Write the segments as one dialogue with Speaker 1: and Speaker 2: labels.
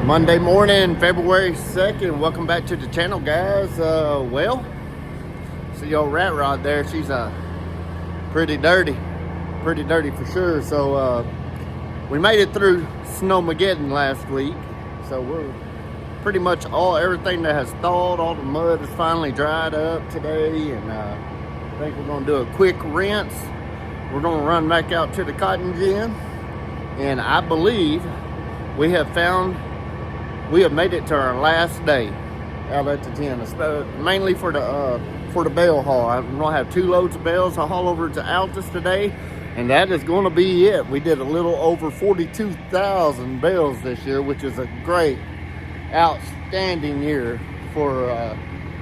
Speaker 1: Monday morning, February 2nd. Welcome back to the channel, guys. Well, see your rat rod there. She's pretty dirty for sure. So we made it through Snowmageddon last week. So we're pretty much everything that has thawed, all the mud is finally dried up today, and I think we're gonna do a quick rinse. We're gonna run back out to the cotton gin, and I believe we have made it to our last day out at the gin, mainly for the bale haul. I'm gonna have 2 loads of bales to haul over to Altus today, and that is gonna be it. We did a little over 42,000 bales this year, which is a great, outstanding year for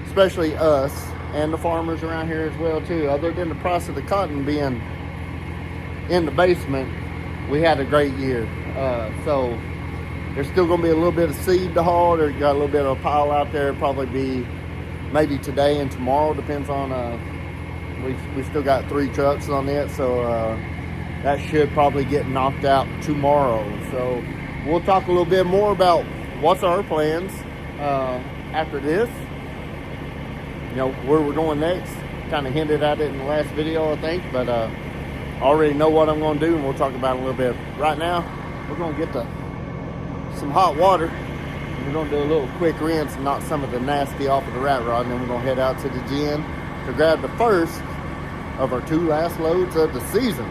Speaker 1: especially us and the farmers around here as well too. Other than the price of the cotton being in the basement, we had a great year. So there's still going to be a little bit of seed to haul. There's got a little bit of a pile out there. It'll probably be maybe today and tomorrow. Depends on, we still got 3 trucks on it. So that should probably get knocked out tomorrow. So we'll talk a little bit more about what's our plans after this. You know, where we're going next. Kind of hinted at it in the last video, I think. But I already know what I'm going to do, and we'll talk about it a little bit. Right now, we're going to get some hot water. We're going to do a little quick rinse and knock some of the nasty off of the rat rod, and then we're going to head out to the gin to grab the first of our 2 last loads of the season.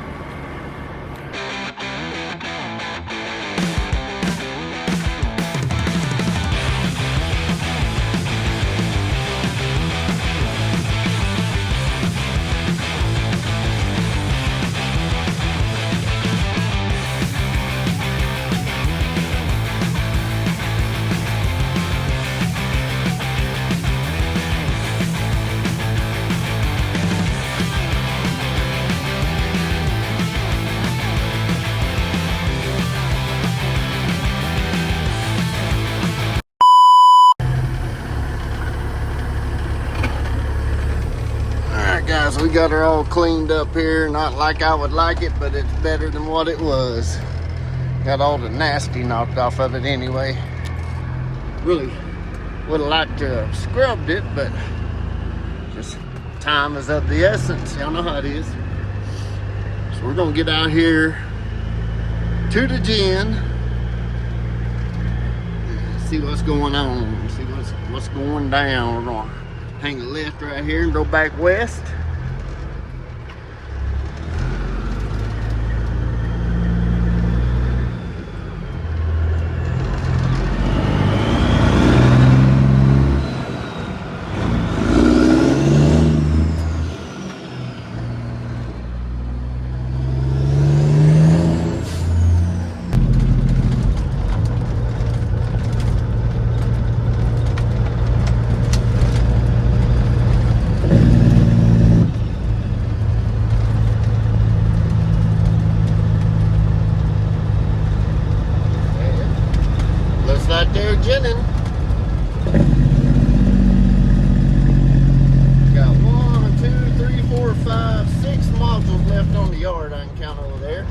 Speaker 1: Guys, we got her all cleaned up here. Not like I would like it, but it's better than what it was. Got all the nasty knocked off of it anyway. Really would have liked to have scrubbed it, but just time is of the essence. Y'all know how it is. So we're gonna get out here to the gin, see what's going on, see what's going down. We're gonna hang a left right here and go back west. They're ginning. Got 1, 2, 3, 4, 5, 6 modules left on the yard. I can count over there.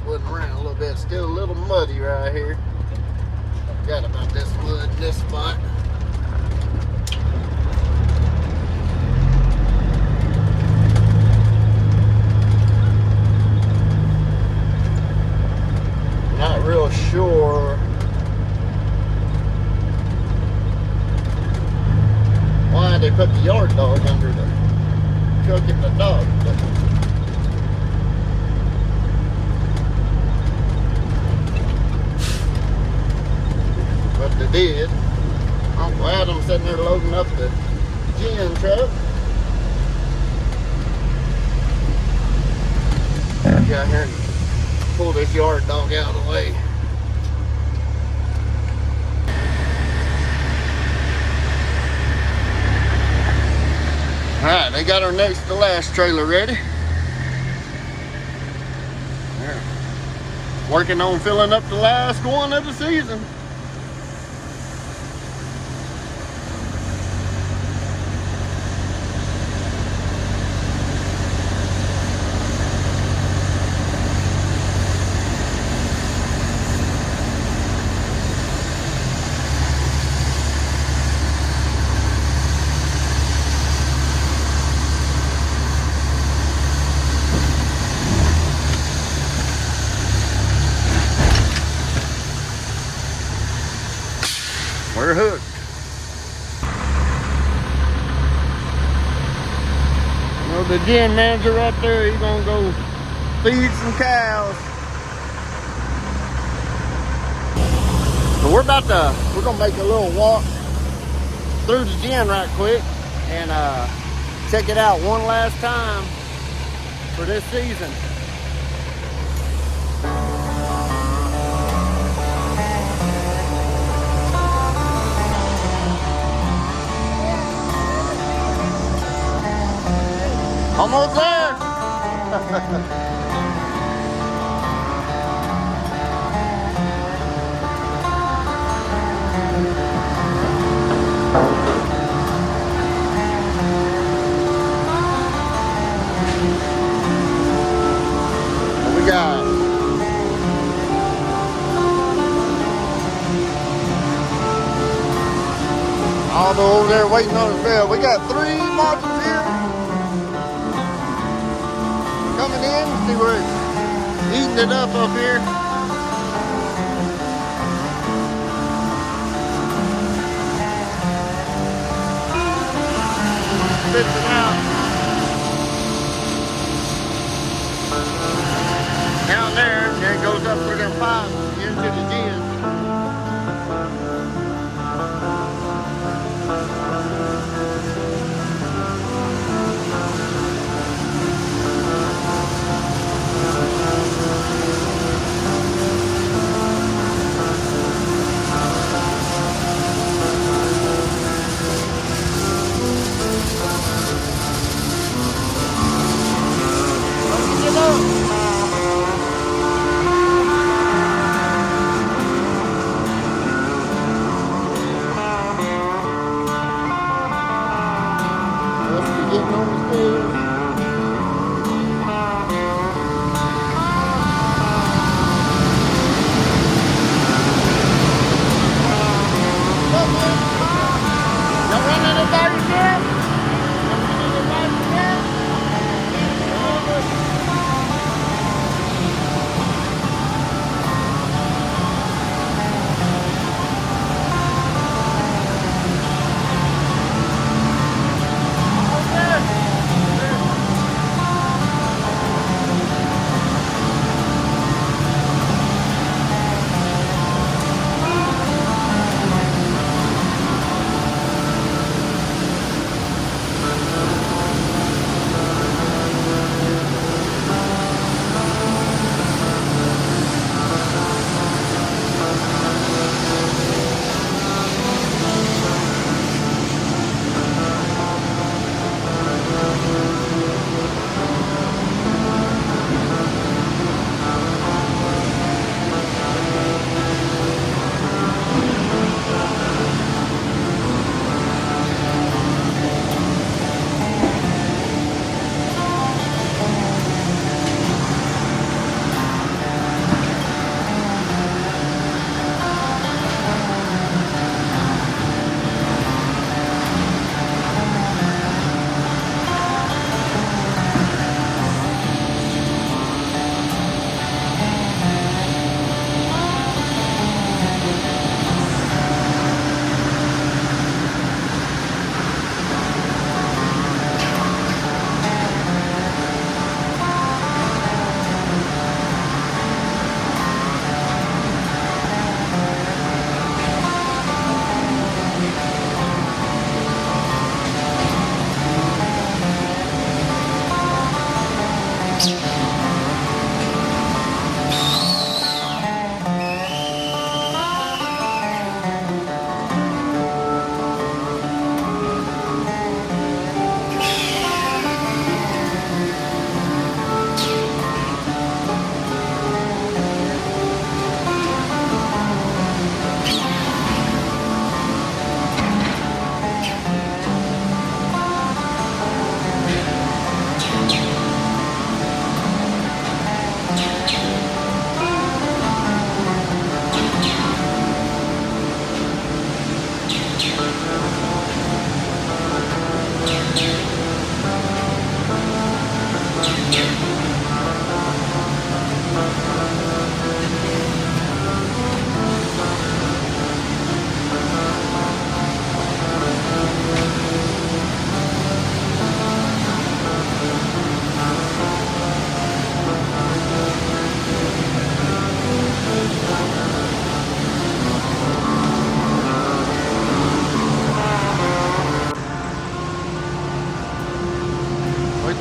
Speaker 1: Wooden around a little bit. Still a little muddy right here. Got about this mud in this spot. Not real sure why they put the yard dog under the truck and the dog, but they did. I'm glad I'm sitting there loading up the gin truck. Get out here and pull this yard dog out of the way. Alright, they got our next to last trailer ready. They're working on filling up the last one of the season. So the gen manager right there, he's gonna go feed some cows. So we're gonna make a little walk through the gen right quick and check it out one last time for this season. Almost there. We got Aldo over there waiting on his bell. We got 3 modules here coming in. See where it's eating it up here. Spits it out. Down there, and then it goes up through them pipes into the gen.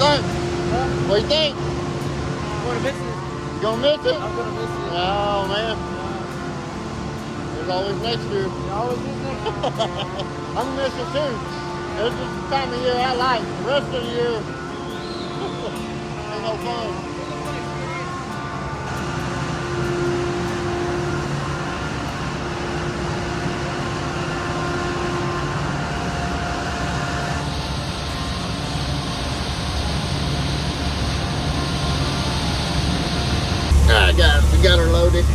Speaker 1: think?
Speaker 2: Huh?
Speaker 1: What do you think?
Speaker 2: I'm gonna miss it.
Speaker 1: You gonna miss it?
Speaker 2: I'm gonna miss it.
Speaker 1: Oh man. There's always next year.
Speaker 2: You always miss next year.
Speaker 1: I'm gonna miss it too. This is the time of year I like. The rest of the year ain't no fun. We got her loaded.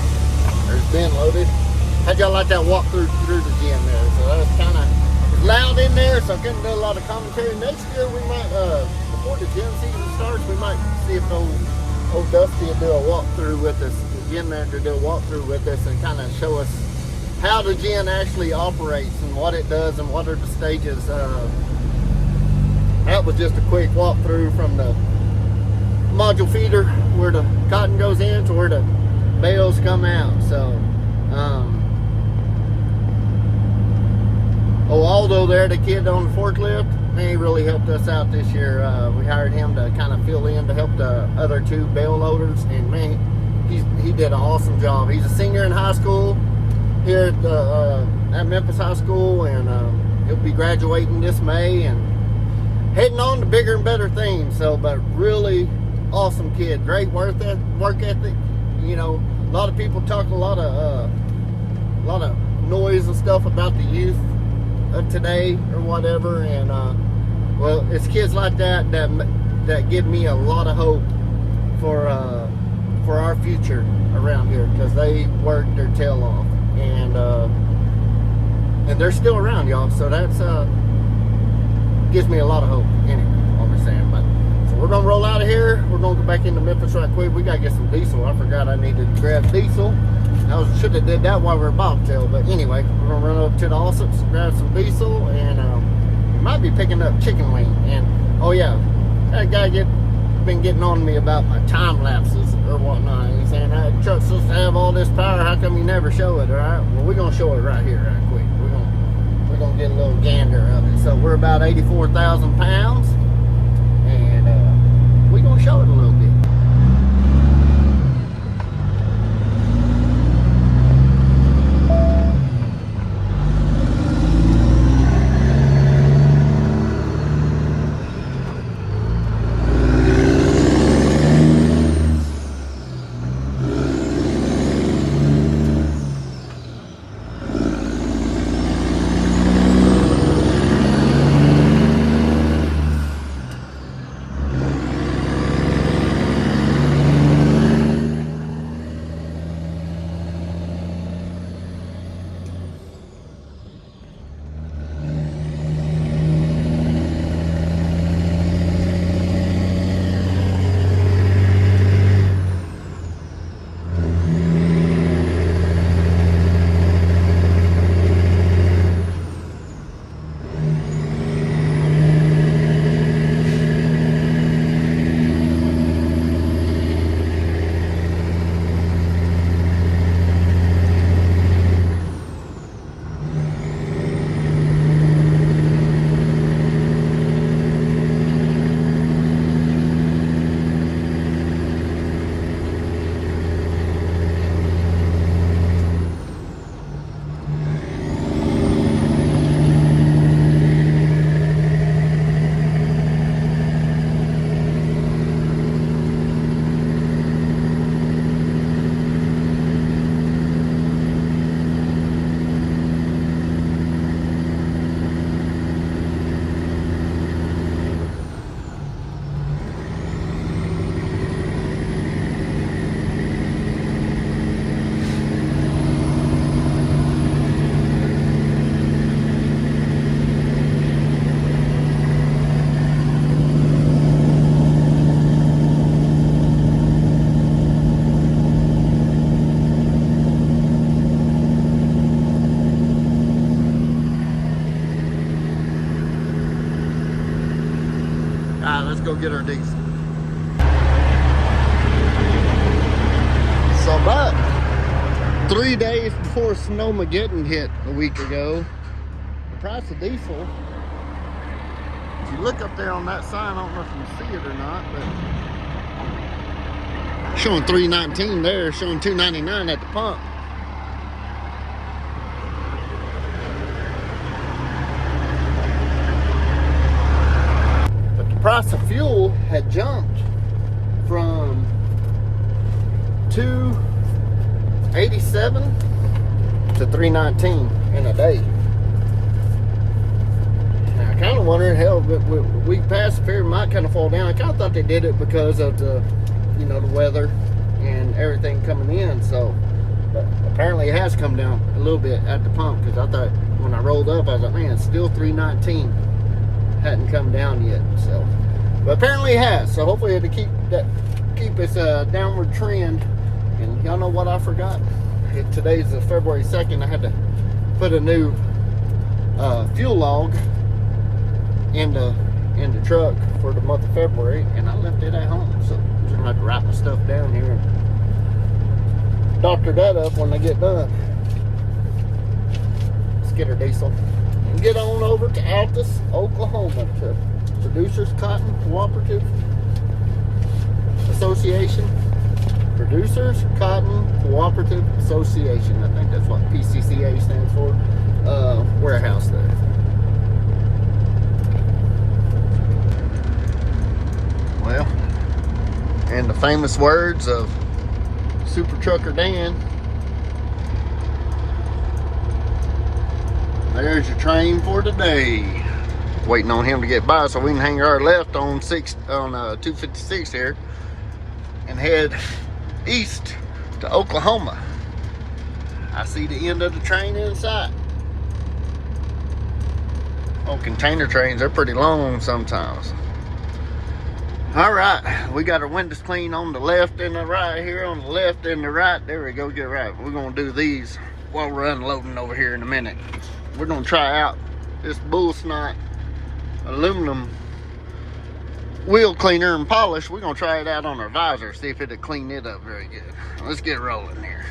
Speaker 1: Or it's been loaded. How'd y'all like that walk through the gym there? So that was kind of loud in there, so I couldn't do a lot of commentary. Next year we might, before the gym season starts, we might see if old Dusty will do a walkthrough with us, the gym manager do a walkthrough with us and kind of show us how the gym actually operates and what it does and what are the stages. That was just a quick walkthrough from the module feeder where the cotton goes in to where the bales come out. So Aldo there, the kid on the forklift, he really helped us out this year. We hired him to kind of fill in to help the other two bale loaders, and man, he did an awesome job. He's a senior in high school here at Memphis High School, and he'll be graduating this May and heading on to bigger and better things. So, but really awesome kid, great work ethic. You know, a lot of people talk a lot of noise and stuff about the youth of today or whatever, and well, it's kids like that give me a lot of hope for our future around here, because they work their tail off, and they're still around, y'all. So that's gives me a lot of hope. Anyway, all I'm saying. But so we're gonna roll out of here. We're gonna go back into Memphis right quick. We gotta get some diesel. I forgot I needed to grab diesel. I should have did that while we were bobtail. But anyway, we're gonna run up to the Allsups, grab some diesel, and we might be picking up chicken wing. And oh yeah, that guy been getting on me about my time lapses or whatnot. He's saying that truck's supposed to have all this power. How come you never show it? All right, well, we're gonna show it right here, right quick. We're gonna get a little gander of it. So we're about 84,000 pounds, and we're gonna show it a little bit. Go get our diesel. So about 3 days before Snowmageddon hit a week ago, the price of diesel If you look up there on that sign, I don't know if you see it or not, but showing $3.19 there, showing $2.99 at the pump. But the price of fuel had jumped from $2.87 to $3.19 in a day. Now I kind of wondered, hell, with week past, the fare might kind of fall down. I kind of thought they did it because of the, you know, the weather and everything coming in. So, but apparently it has come down a little bit at the pump, because I thought when I rolled up, I was like, man, it's still $3.19. Hadn't come down yet. So, but apparently it has. So hopefully it'll keep its downward trend. And y'all know what I forgot? Today's February 2nd. I had to put a new fuel log in the truck for the month of February, and I left it at home. So I'm just gonna have to write my stuff down here and doctor that up when I get done. Let's get our diesel and get on over to Altus, Oklahoma, to Producers Cotton Cooperative Association. Producers Cotton Cooperative Association. I think that's what PCCA stands for. Warehouse there. Well, in the famous words of Super Trucker Dan, there's your train for today. Waiting on him to get by so we can hang our left on 256 here and head east to Oklahoma. I see the end of the train in sight. Oh, container trains, they're pretty long sometimes. All right, we got our windows clean on the left and the right here. On the left and the right, there we go, get right. We're gonna do these while we're unloading over here in a minute. We're gonna try out this bull snot aluminum wheel cleaner and polish. We're gonna try it out on our visor, see if it'll clean it up very good. Let's get rolling here.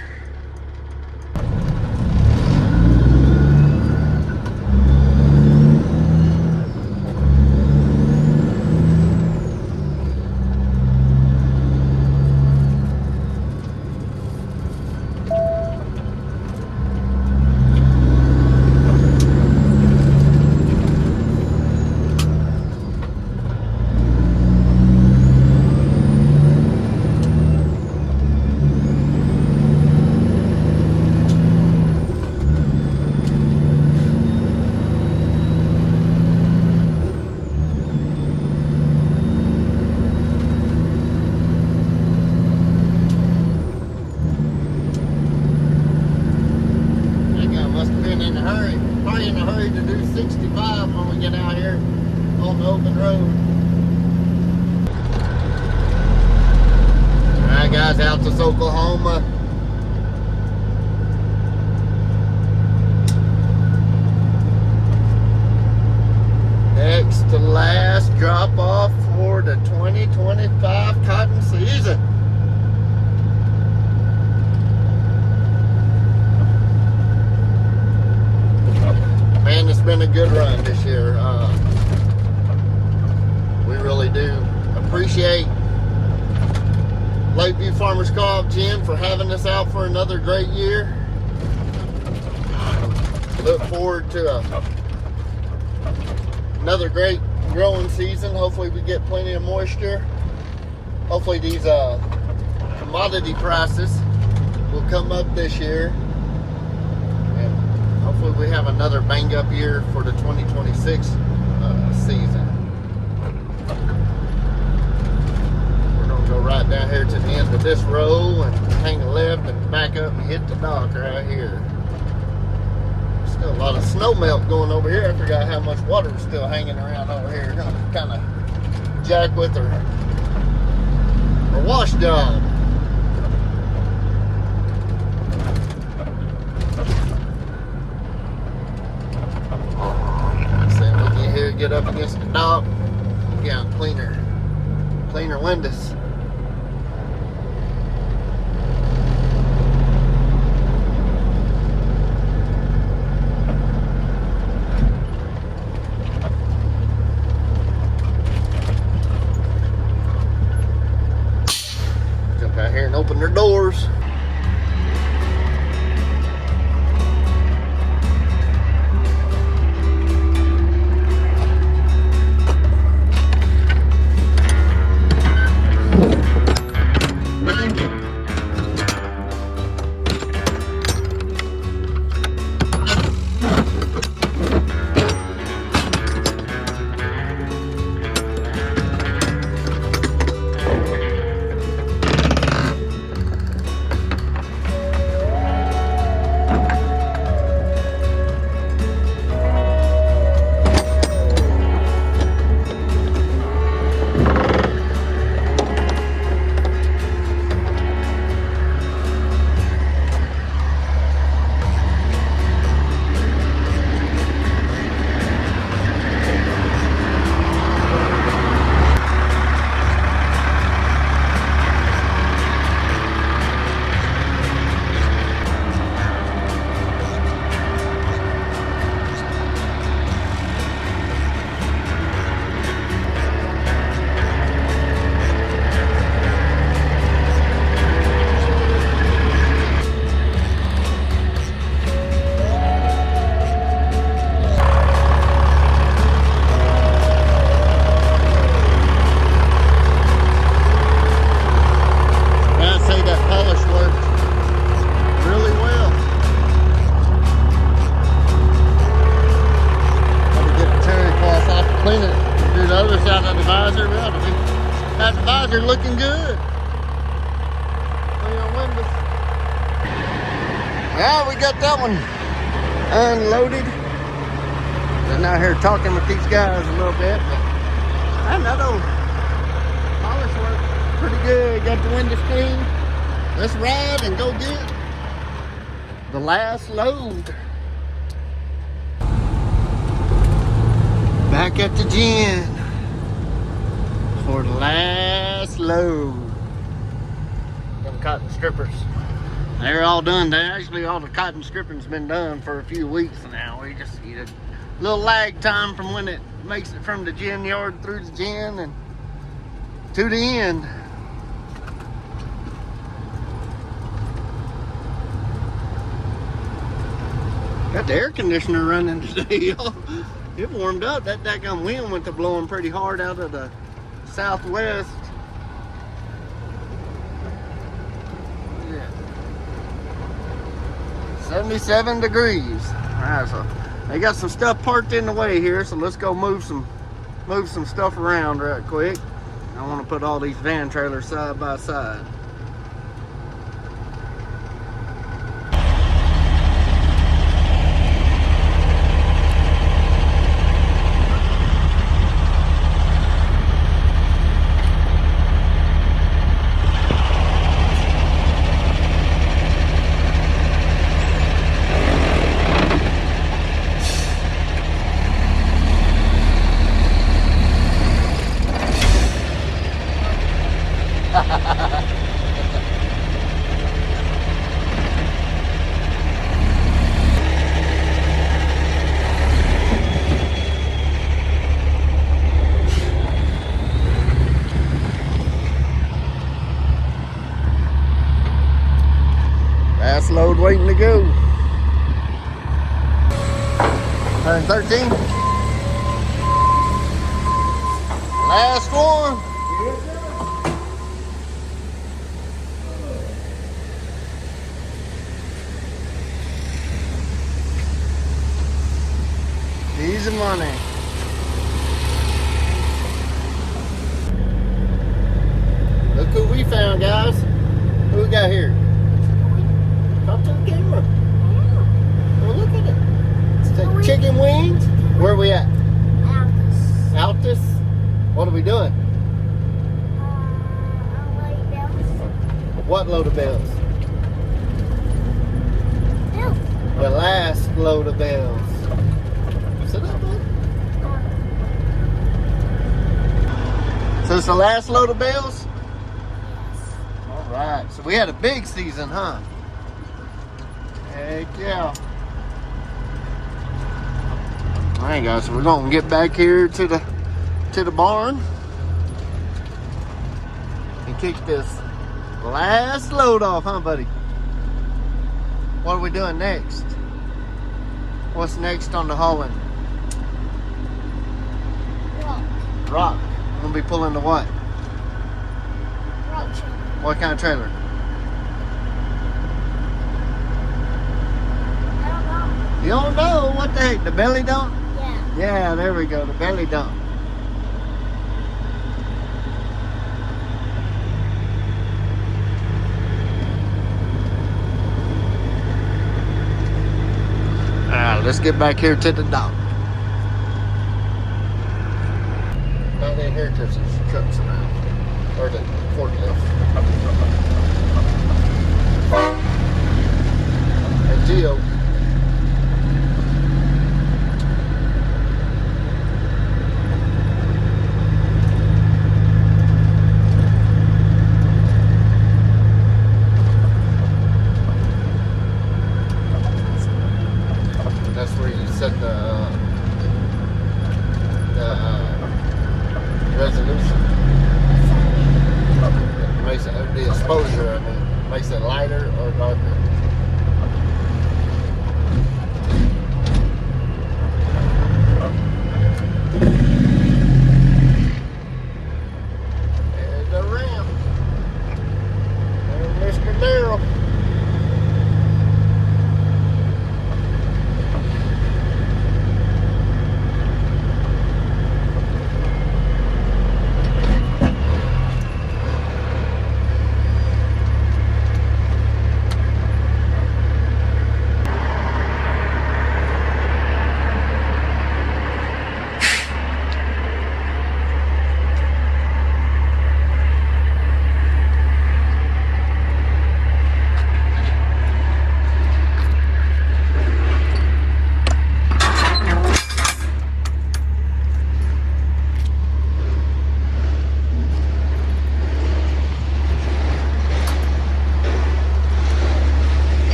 Speaker 1: Guys, Altus, Oklahoma. Next to last drop off for the 2025 cotton season. Man, it's been a good run this year. We really do appreciate Lakeview Farmers Co-op Jim for having us out for another great year. Look forward to another great growing season. Hopefully we get plenty of moisture. Hopefully these commodity prices will come up this year. And hopefully we have another bang up year for the 2026 season. Go right down here to the end of this row and hang a left and back up and hit the dock right here. Still a lot of snow melt going over here. I forgot how much water is still hanging around over here. Gonna kind of jack with her wash job. I said we get here, get up against the dock, get out cleaner windows. her doors. Looking good. Clean our windows. Yeah, we got that one unloaded. Been out here talking with these guys a little bit, but I know polish work pretty good. Got the windows clean. Let's ride and go get the last load. Back at the gym for the last load. Them cotton strippers. They're all done. Actually, all the cotton stripping's been done for a few weeks now. We just need a little lag time from when it makes it from the gin yard through the gin and to the end. Got the air conditioner running today, y'all. It warmed up. That daggone wind went to blowing pretty hard out of the southwest. Yeah. 77 degrees. Alright, so they got some stuff parked in the way here, so let's go move some stuff around right quick. I want to put all these van trailers side by side. Last load waiting to go. 113. Last one. Easy money. Look who we found, guys. Who we got here? Talk to the camera. Well, look at it. It's the chicken wings. Where are we at? Altus. What are we doing? What load of bells? The last load of bells. Sit up, bud. So it's the last load of bells? All right. So we had a big season, huh? Heck yeah. All right, guys. So we're gonna get back here to the barn and kick this Last load off, huh, buddy? What are we doing next? What's next on the hauling? Rock. I'm gonna be pulling the what?
Speaker 3: Rock trailer.
Speaker 1: What kind of trailer?
Speaker 3: I don't know.
Speaker 1: You don't know? What the heck? The belly dump?
Speaker 3: Yeah.
Speaker 1: Yeah, there we go. The belly dump. Let's get back here to the dock. Not in here because there's trucks around. Or the forklift. Hey, Gio. That's where you set the resolution. It makes it, the exposure, I mean, makes it lighter or darker. There's the ramp. There's Mr. Darrell.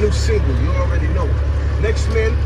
Speaker 4: New single, you already know. Next man.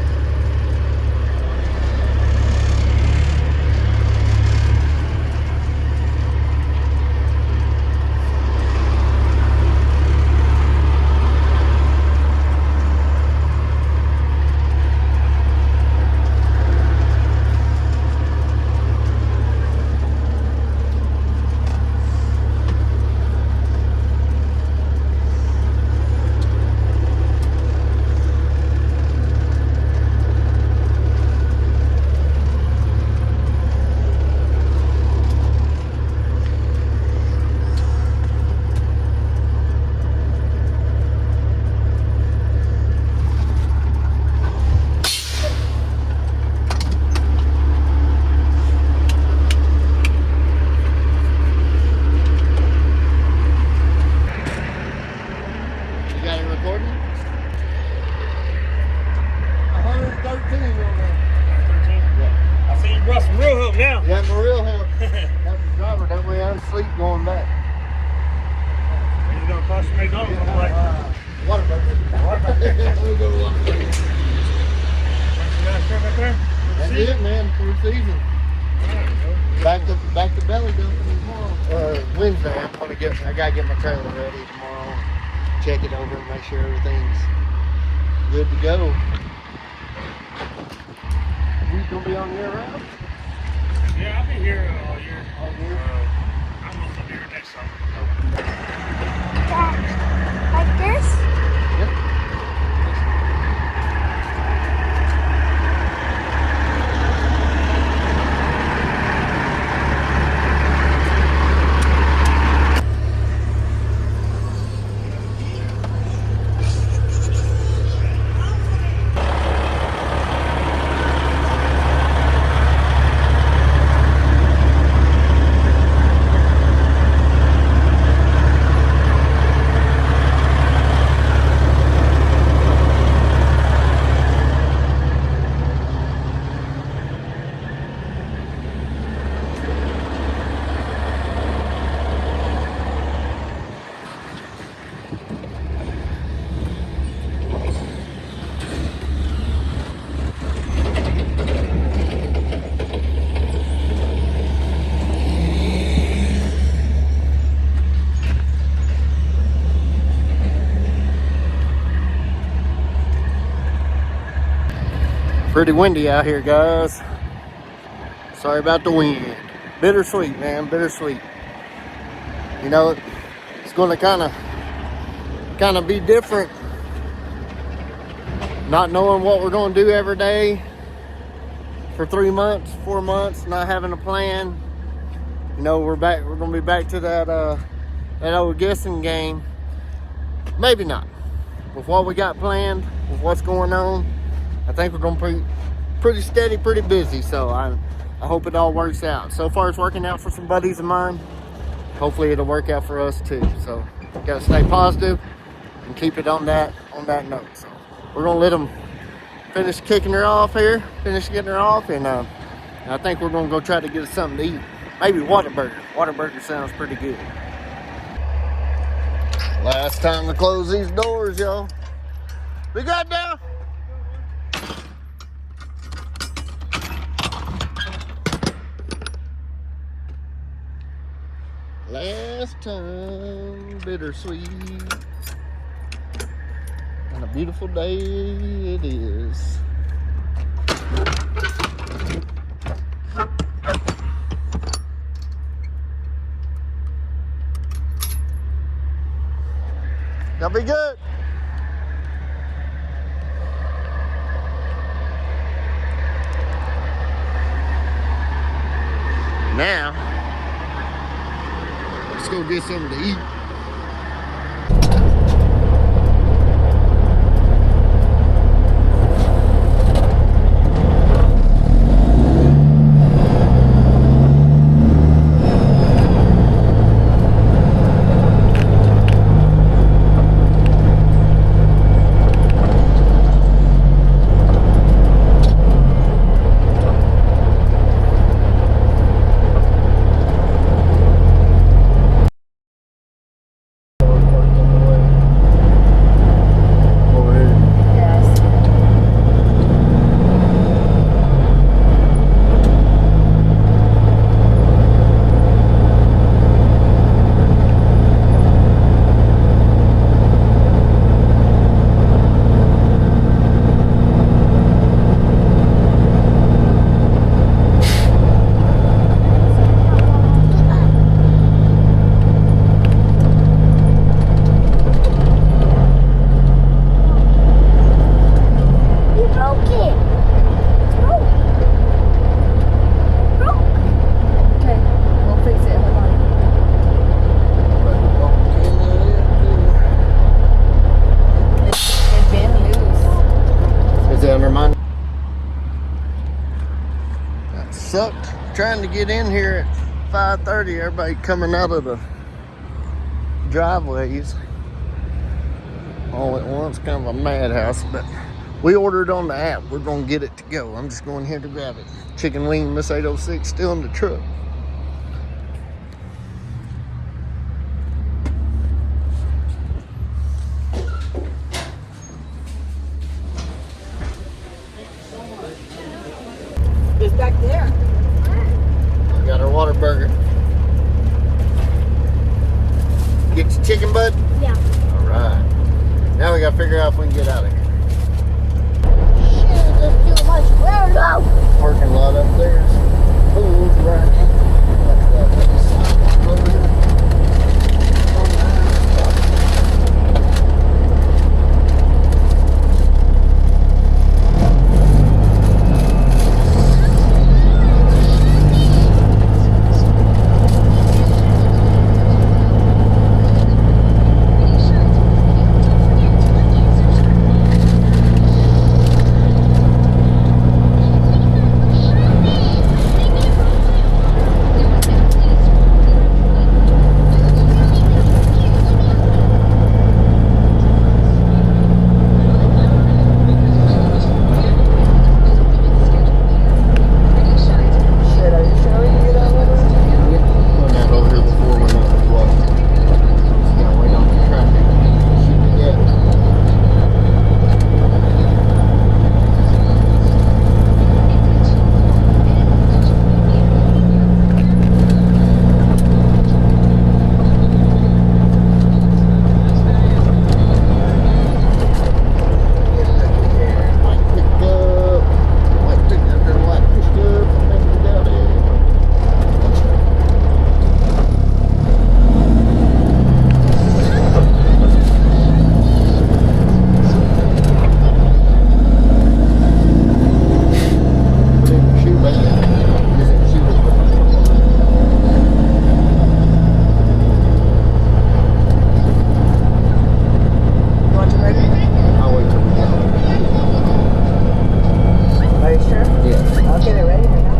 Speaker 1: You got it recording? 113 on there. Yeah.
Speaker 2: I see you brought some real help now.
Speaker 1: Yeah, my real help. That's the driver. That way I'm asleep going back.
Speaker 2: It's gonna cost you $8, I'm like.
Speaker 1: Whataburger. We'll go to Whataburger.
Speaker 2: You got a truck up there?
Speaker 1: That's it, man. For the season. Back to belly dumping tomorrow. Wednesday. I gotta get my trailer ready tomorrow. Check it over and make sure everything's good to go. You gonna be on year round?
Speaker 2: Yeah, I'll be here all year.
Speaker 1: All year?
Speaker 2: I'm gonna be here next summer.
Speaker 3: Dad, like this?
Speaker 1: Yep. Pretty windy out here, guys. Sorry about the wind. Bittersweet, man, bittersweet. You know, it's going to kind of be different. Not knowing what we're going to do every day for 3 months, 4 months, not having a plan. You know, we're going to be back to that old guessing game. Maybe not. With what we got planned, with what's going on, I think we're going to be pretty steady, pretty busy. So I hope it all works out. So far, it's working out for some buddies of mine. Hopefully, it'll work out for us too. So, got to stay positive and keep it on that note. So, we're gonna let them finish kicking her off here, finish getting her off, and I think we're gonna go try to get us something to eat. Maybe Whataburger. Whataburger sounds pretty good. Last time to close these doors, y'all. We got down. Last time, bittersweet. And a beautiful day it is. Y'all be good. Now, let's go get something to eat. Sucked trying to get in here at 5:30. Everybody coming out of the driveways all at once. Kind of a madhouse, but we ordered on the app. We're gonna get it to go. I'm just going here to grab it. Chicken wing Miss 806 still in the truck.
Speaker 5: It's back there.
Speaker 1: We got our Whataburger. Get your chicken, bud?
Speaker 3: Yeah.
Speaker 1: All right. Now we got to figure out if we can get out of here.
Speaker 3: Shit, there's too much weirdo.
Speaker 1: Parking lot up there. Pools right here.
Speaker 5: Yeah. Okay, they're ready right now.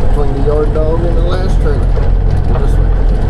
Speaker 1: Between the yard dog and the last trailer. This way.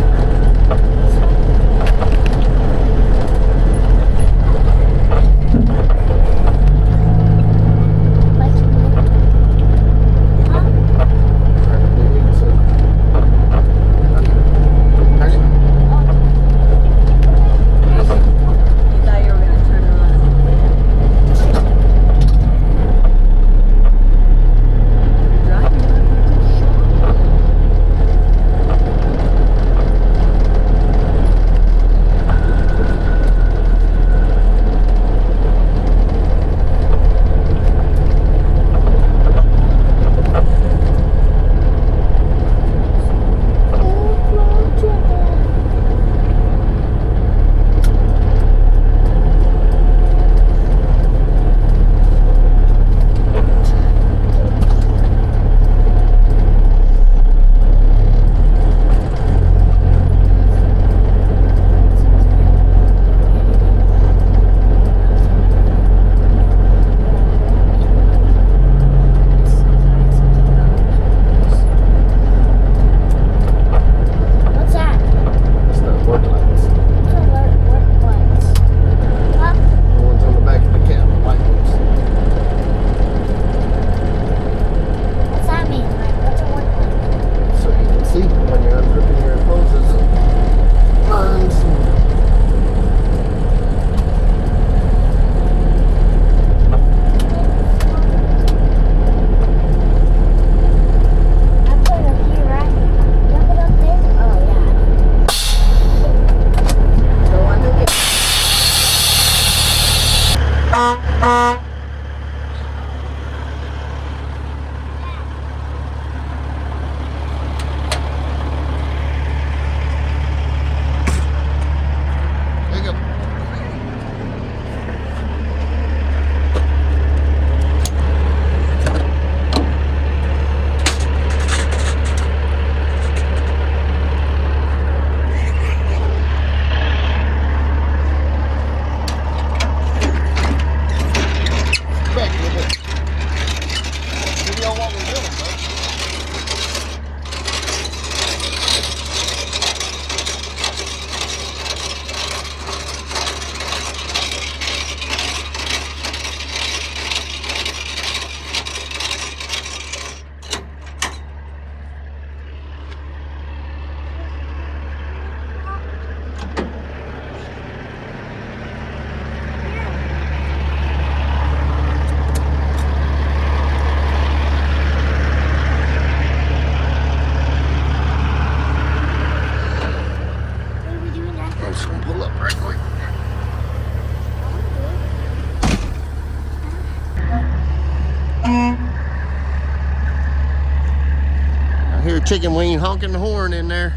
Speaker 1: Hear chicken wing honking the horn in there.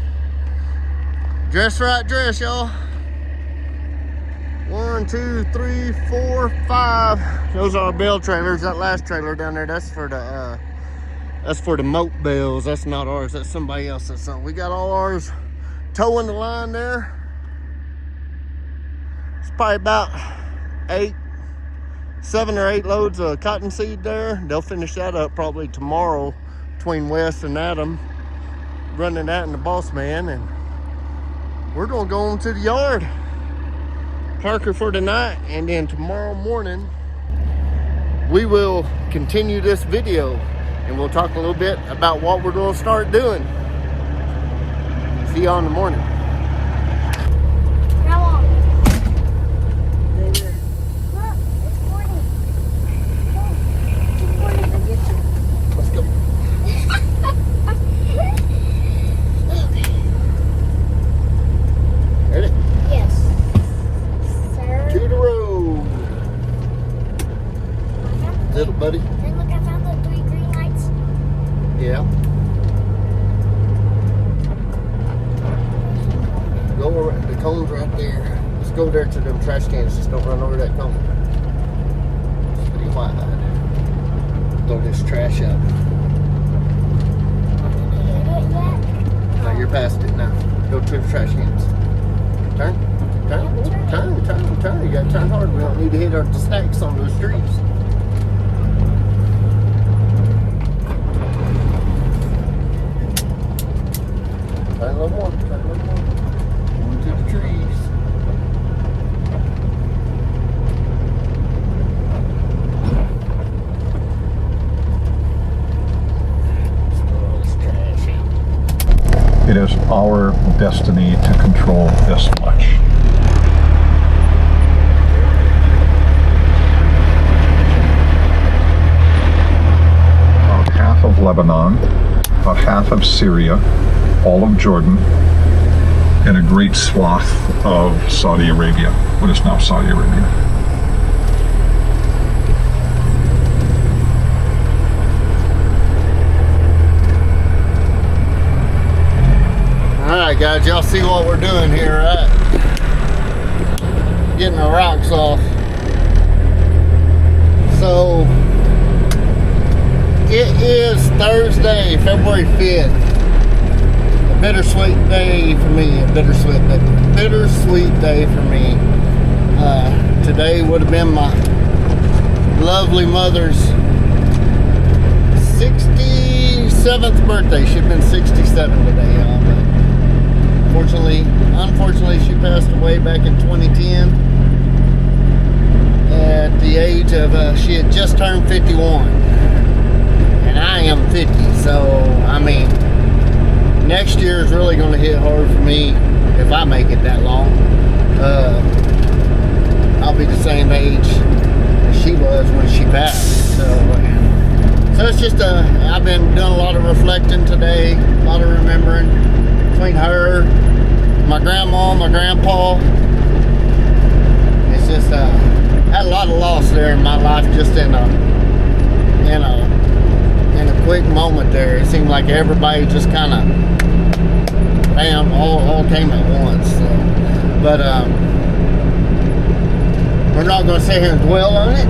Speaker 1: Dress right dress, y'all. 1, 2, 3, 4, 5. Those are our bell trailers. That last trailer down there, that's for the moat bells. That's not ours. That's somebody else's. So we got all ours towing the line there. It's probably about 7 or 8 loads of cottonseed there. They'll finish that up probably tomorrow between Wes and Adam, running that and the boss man, and we're gonna go on to the yard, park her for the night, and then tomorrow morning we will continue this video and we'll talk a little bit about what we're gonna start doing. See y'all in the morning.
Speaker 3: How long? Look, it's 40. Look, it's 40.
Speaker 5: I get you.
Speaker 1: Let's go. Ready?
Speaker 3: Yes. Sir.
Speaker 1: To the road. Little buddy.
Speaker 3: Then look, I found the 3 green lights.
Speaker 1: Yeah. Go around, the cone's right there. Let's go there to them trash cans. Just don't run over that cone. It's pretty wide. Throw this trash out.
Speaker 3: Did you hit it yet?
Speaker 1: Now you're past it now. Go to the trash cans. Turn. You gotta turn hard. We don't need to hit the stacks on those trees. Turn a little more. Into the trees. Let's throw all this trash out.
Speaker 6: It is our destiny to control this much. About half of Lebanon, about half of Syria, all of Jordan, and a great swath of Saudi Arabia, what is now Saudi Arabia.
Speaker 1: Alright guys, y'all see what we're doing here, right? Getting the rocks off. So, it is Thursday, February 5th. A bittersweet day for me, a bittersweet day for me. Today would have been my lovely mother's 67th birthday. She'd been 67 today, y'all. Unfortunately, she passed away back in 2010 at the age of, she had just turned 51. And I am 50, so, I mean, next year is really going to hit hard for me if I make it that long. I'll be the same age as she was when she passed. So it's just, I've been doing a lot of reflecting today, a lot of remembering between her, my grandma, my grandpa. It's just had a lot of loss there in my life, just in a quick moment there. It seemed like everybody just kind of, bam, all came at once. So, but we're not going to sit here and dwell on it.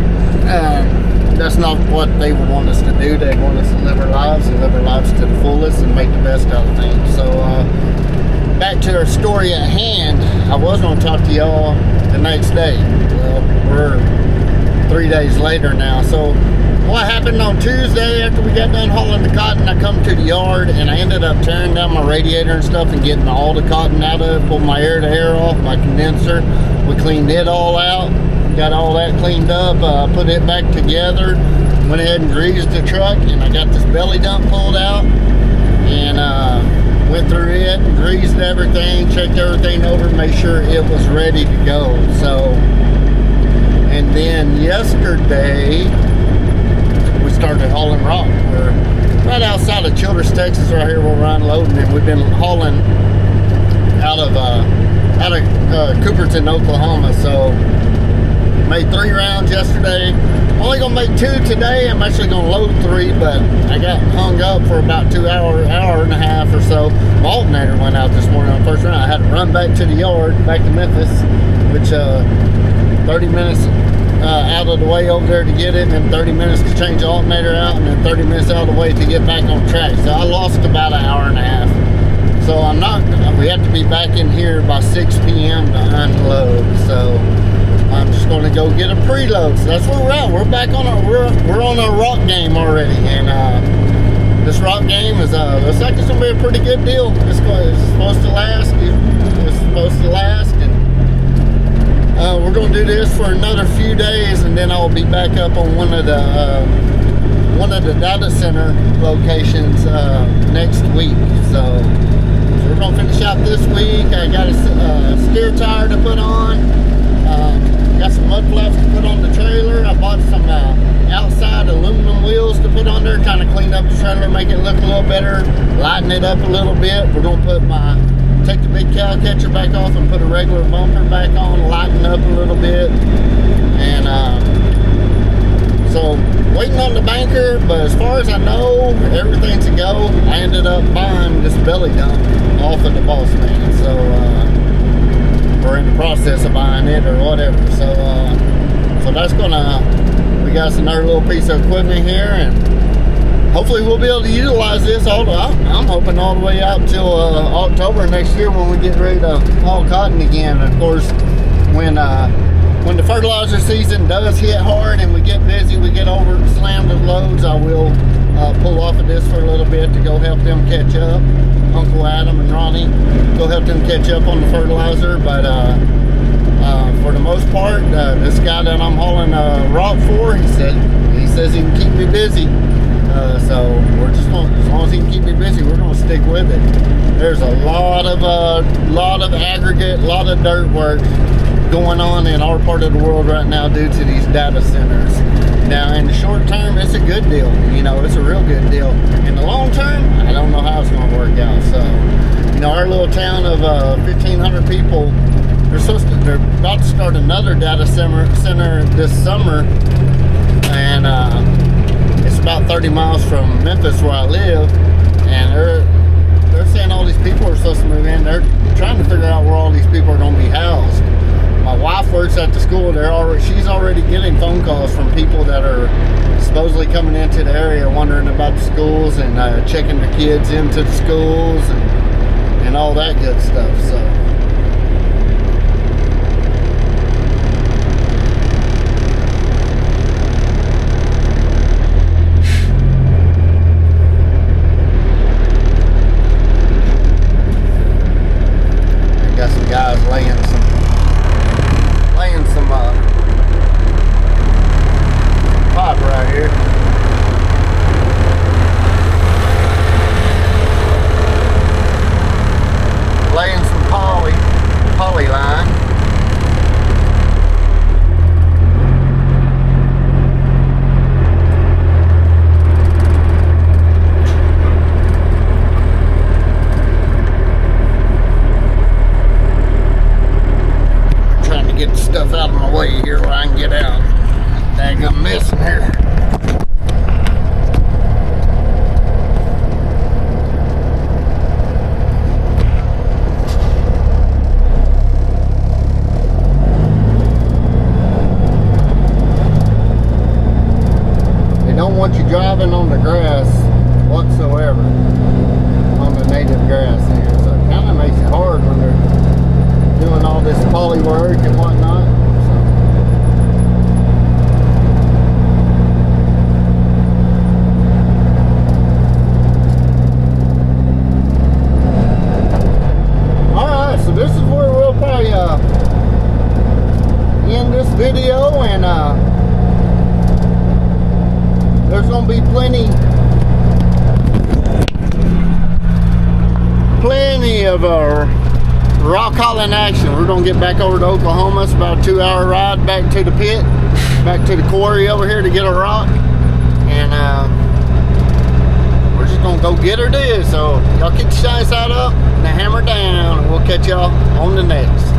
Speaker 1: That's not what they would want us to do. They want us to live our lives and live our lives to the fullest and make the best out of things. So back to our story at hand. I was going to talk to y'all the next day. Well, we're 3 days later now. So what happened on Tuesday after we got done hauling the cotton, I come to the yard and I ended up tearing down my radiator and stuff and getting all the cotton out of it, pulled my air-to-air off, my condenser. We cleaned it all out, got all that cleaned up, put it back together, went ahead and greased the truck, and I got this belly dump pulled out and went through it and greased everything, checked everything over, made sure it was ready to go. So, and then yesterday we started hauling rock. We're right outside of Childress, Texas, right here where we're unloading, and we've been hauling out of Cooperton, Oklahoma. So made 3 rounds yesterday, only gonna make 2 today. I'm actually gonna load 3, but I got hung up for about 2 hour and a half or so. My alternator went out this morning on the first run. I had to run back to the yard, back to Memphis, which 30 minutes out of the way over there to get it, and then 30 minutes to change the alternator out, and then 30 minutes out of the way to get back on track. So I lost about an hour and a half. So we have to be back in here by 6 p.m. to unload. So I'm just going to go get a preload. So that's where we're at. We're back on we're on a rock game already, and this rock game is looks like it's going to be a pretty good deal. It's supposed to last. It's supposed to last, and we're going to do this for another few days, and then I'll be back up on one of the data center locations next week. So we're going to finish out this week. I got a steer tire to put on. Got some mud flaps to put on the trailer. I bought some outside aluminum wheels to put on there, kind of clean up the trailer, make it look a little better, lighten it up a little bit. We're going to take the big cow catcher back off and put a regular bumper back on, lighten up a little bit. And so waiting on the banker, but as far as I know, everything's a go. I ended up buying this belly dump off of the boss man. So we're in the process of buying it or whatever. So that's we got another little piece of equipment here, and hopefully we'll be able to utilize this I'm hoping all the way out till October next year, when we get ready to haul cotton again. And of course, when the fertilizer season does hit hard and we get busy, we get over slammed with loads, I will pull off of this for a little bit to go help them catch up. Uncle Adam and Ronnie go help them catch up on the fertilizer. But for the most part, this guy that I'm hauling rock for, he says he can keep me busy. So we're just going, as long as he can keep me busy, we're going to stick with it. There's a lot of aggregate, a lot of dirt work going on in our part of the world right now due to these data centers. Now, in the short term, it's a good deal. You know, it's a real good deal. In the long term, I don't know how it's going to work out. So, you know, our little town of 1,500 people, they're about to start another data center this summer, and it's about 30 miles from Memphis, where I live, and they're saying all these people are supposed to move in. They're trying to figure out where all these people are going to be housed. My wife works at the school. She's already getting phone calls from people that are supposedly coming into the area, wondering about the schools and checking their kids into the schools and all that good stuff. So. Got some guys laying some pipe right here. Laying some poly line. Get the stuff out of my way here where I can get out. Dang, I'm missing here. They don't want you driving on the grass whatsoever, on the native grass here. So it kind of makes it hard when they're doing all this poly work and whatnot. Alright, so this is where we'll probably end this video, and there's going to be plenty of rock hauling action. We're gonna get back over to Oklahoma. It's about a 2-hour ride back to the pit, back to the quarry over here to get a rock, and we're just gonna go get her did. So y'all keep the shine side up and the hammer down, and we'll catch y'all on the next.